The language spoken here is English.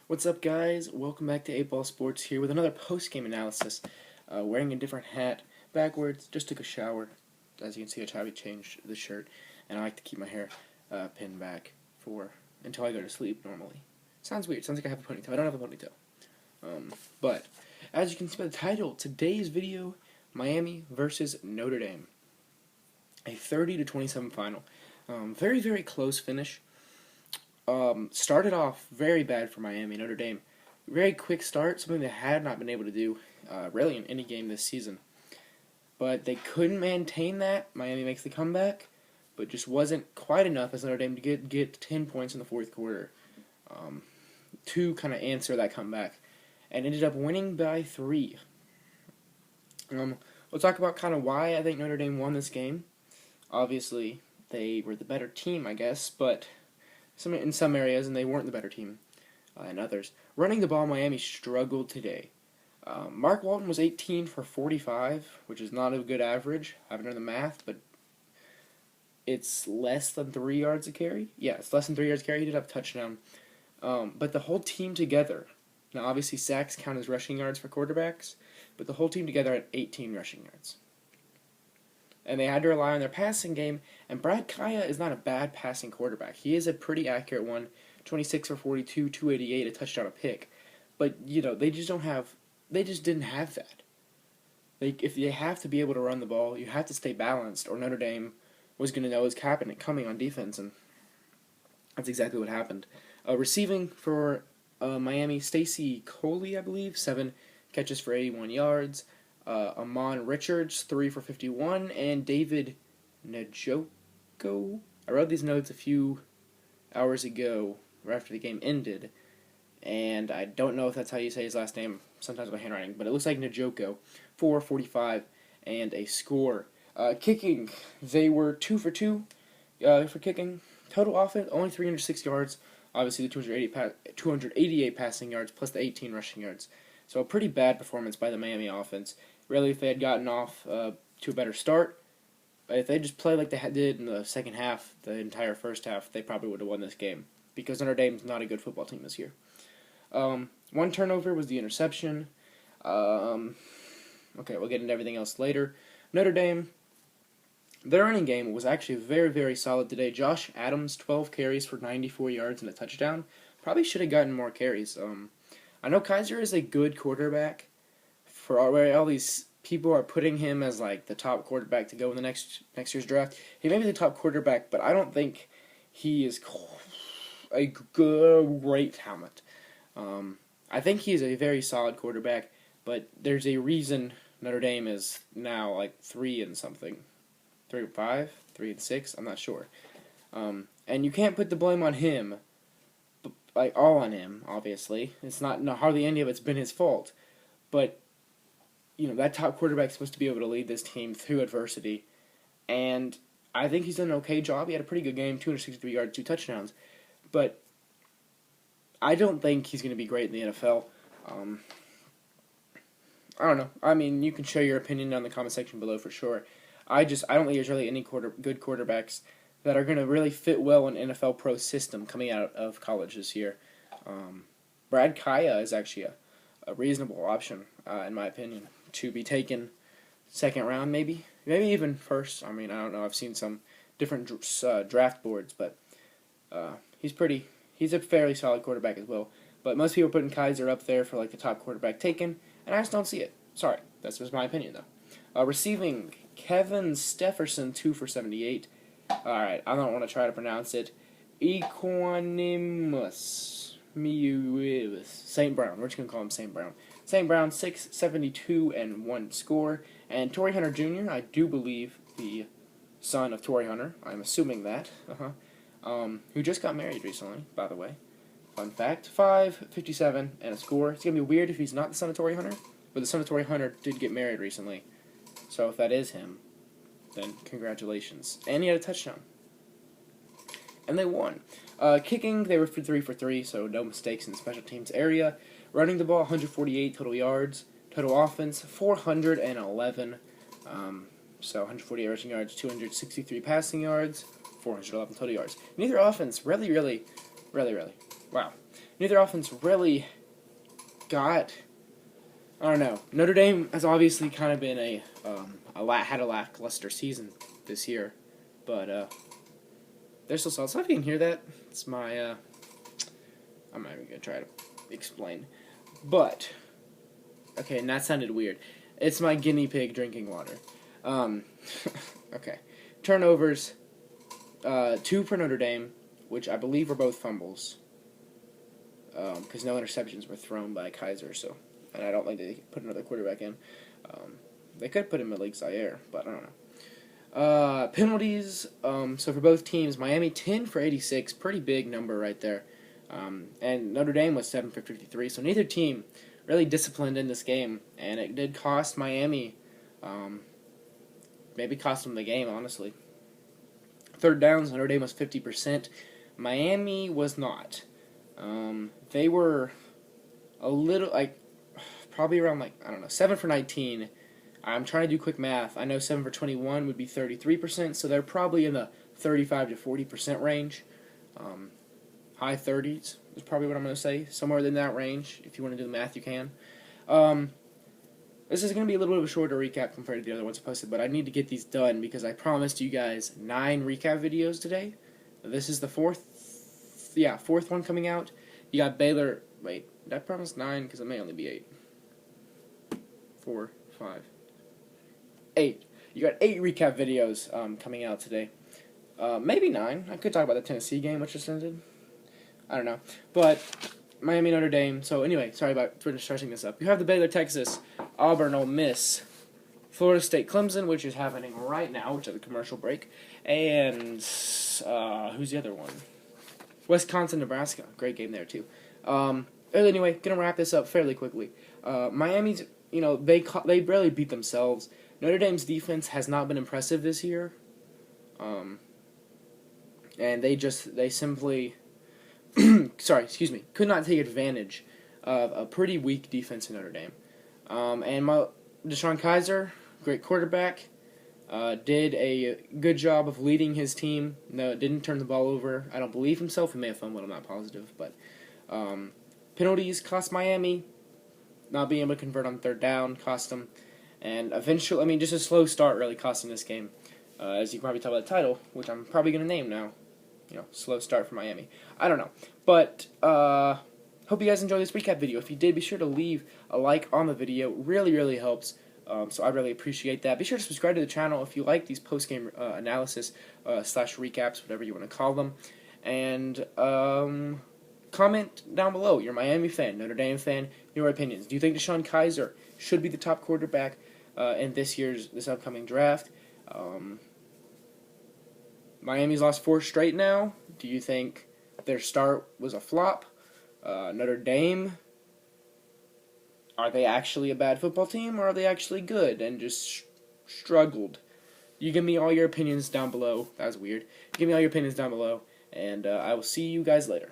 What's up, guys? Welcome back to 8 Ball Sports here with another post-game analysis. Wearing a different hat backwards. Just took a shower. As you can see, I changed the shirt, and I like to keep my hair pinned back for until I go to sleep normally. Sounds weird. Sounds like I have a ponytail. I don't have a ponytail. But as you can see by the title, today's video: Miami versus Notre Dame. A 30-27 final. Very, very close finish. Started off very bad for Miami. Notre Dame, very quick start, something they had not been able to do really in any game this season. But they couldn't maintain that. Miami makes the comeback, but just wasn't quite enough as Notre Dame to get 10 points in the fourth quarter to kind of answer that comeback, and ended up winning by 3. We'll talk about kind of why I think Notre Dame won this game. Obviously, they were the better team, I guess, but in some areas, and they weren't the better team in others. Running the ball, Miami struggled today. Mark Walton was 18 for 45, which is not a good average. I haven't done the math, but it's less than 3 yards a carry. Yeah, it's less than 3 yards a carry. He did have a touchdown. But the whole team together, now obviously sacks count as rushing yards for quarterbacks, but the whole team together had 18 rushing yards. And they had to rely on their passing game, and Brad Kaya is not a bad passing quarterback. He is a pretty accurate one, 26 for 42, 288, a touchdown, a pick. But, they just didn't have that. If they have to be able to run the ball, you have to stay balanced, or Notre Dame was going to know his coming on defense, and that's exactly what happened. Receiving for Miami, Stacy Coley, I believe, 7 catches for 81 yards. Amon Richards, 3 for 51, and David Njoko. I wrote these notes a few hours ago, right after the game ended, and I don't know if that's how you say his last name, sometimes by handwriting, but it looks like Njoko, 4 for 45, and a score. Kicking, they were 2 for 2 for kicking. Total offense, only 306 yards, obviously the 288 passing yards, plus the 18 rushing yards. So a pretty bad performance by the Miami offense. Really, if they had gotten off to a better start, if they just played like they did in the second half, the entire first half, they probably would have won this game. Because Notre Dame's not a good football team this year. One turnover was the interception. Okay, we'll get into everything else later. Notre Dame, their running game was actually very, very solid today. Josh Adams, 12 carries for 94 yards and a touchdown. Probably should have gotten more carries. I know Kaiser is a good quarterback. For all these people are putting him as like the top quarterback to go in the next year's draft. He may be the top quarterback, but I don't think he is a great talent. I think he is a very solid quarterback, but there's a reason Notre Dame is now like 3 and something, 3 and 5, 3 and 6. I'm not sure. And you can't put the blame on him. Like all on him, obviously. It's not hardly any of it's been his fault, but that top quarterback is supposed to be able to lead this team through adversity, and I think he's done an okay job. He had a pretty good game, 263 yards, 2 touchdowns, but I don't think he's going to be great in the NFL. I don't know. I mean, you can share your opinion down in the comment section below for sure. I don't think there's really any good quarterbacks that are going to really fit well in NFL pro system coming out of college this year. Brad Kaya is actually a reasonable option, in my opinion, to be taken second round, maybe even first. I mean, I don't know. I've seen some different draft boards, but he's a fairly solid quarterback as well. But most people are putting Kaiser up there for like the top quarterback taken, and I just don't see it. Sorry, that's just my opinion though. Receiving, Kevin Stefferson, 2 for 78. All right, I don't want to try to pronounce it. Equanimus. St. Brown. We're just going to call him St. Brown. St. Brown, 672 and 1 score. And Torrey Hunter Jr., I do believe the son of Torrey Hunter. I'm assuming that. Who just got married recently, by the way. Fun fact. 557 and a score. It's going to be weird if he's not the son of Torrey Hunter, but the son of Torrey Hunter did get married recently. So if that is him, then congratulations. And he had a touchdown. And they won. Kicking, they were 3 for 3, so no mistakes in the special teams area. Running the ball, 148 total yards. Total offense, 411. So 148 rushing yards, 263 passing yards, 411 total yards. Neither offense, really. Wow. neither offense really got. I don't know. Notre Dame has obviously kind of been had a lackluster season this year, but they're still solid. So if you can hear that, it's my I'm not even gonna try to explain, but okay, and that sounded weird. It's my guinea pig drinking water. Okay, turnovers, 2 for Notre Dame, which I believe were both fumbles, because no interceptions were thrown by Kaiser. So, and I don't think they put another quarterback in. They could put him at Lake Zaire, but I don't know. Penalties. So for both teams, Miami 10 for 86, pretty big number right there. And Notre Dame was 7 for 53. So neither team really disciplined in this game, and it did cost Miami. Maybe cost them the game, honestly. Third downs, Notre Dame was 50%. Miami was not. They were a little, probably around, 7 for 19. I'm trying to do quick math. I know 7 for 21 would be 33%, so they're probably in the 35 to 40% range. High 30s is probably what I'm going to say. Somewhere in that range. If you want to do the math, you can. This is going to be a little bit of a shorter recap compared to the other ones I posted, but I need to get these done because I promised you guys 9 recap videos today. This is the fourth one coming out. You got Baylor. Wait, did I promise 9? Because it may only be 8. 4, 5, 8. You got 8 recap videos coming out today. Maybe 9. I could talk about the Tennessee game, which just ended. I don't know. But Miami, Notre Dame. So anyway, sorry for stressing this up. You have the Baylor, Texas, Auburn, Ole Miss, Florida State, Clemson, which is happening right now, which is a commercial break, and who's the other one? Wisconsin, Nebraska. Great game there too. Anyway, gonna wrap this up fairly quickly. Miami's, they barely beat themselves. Notre Dame's defense has not been impressive this year. And they simply could not take advantage of a pretty weak defense in Notre Dame. And Deshaun Kaiser, great quarterback, did a good job of leading his team. No, didn't turn the ball over. I don't believe himself. He may have fumbled. I'm not positive, but penalties cost Miami. Not being able to convert on third down cost them, and eventually, just a slow start really cost them this game. As you can probably tell by the title, which I'm probably going to name now. Slow start for Miami. I don't know. But, hope you guys enjoyed this recap video. If you did, be sure to leave a like on the video. Really, really helps. So I really appreciate that. Be sure to subscribe to the channel if you like these post-game analysis / recaps, whatever you want to call them. And, comment down below. You're a Miami fan, Notre Dame fan, your opinions. Do you think Deshaun Kaiser should be the top quarterback in this upcoming draft? Miami's lost 4 straight now. Do you think their start was a flop? Notre Dame, are they actually a bad football team, or are they actually good and just struggled? You give me all your opinions down below. That was weird. Give me all your opinions down below, and I will see you guys later.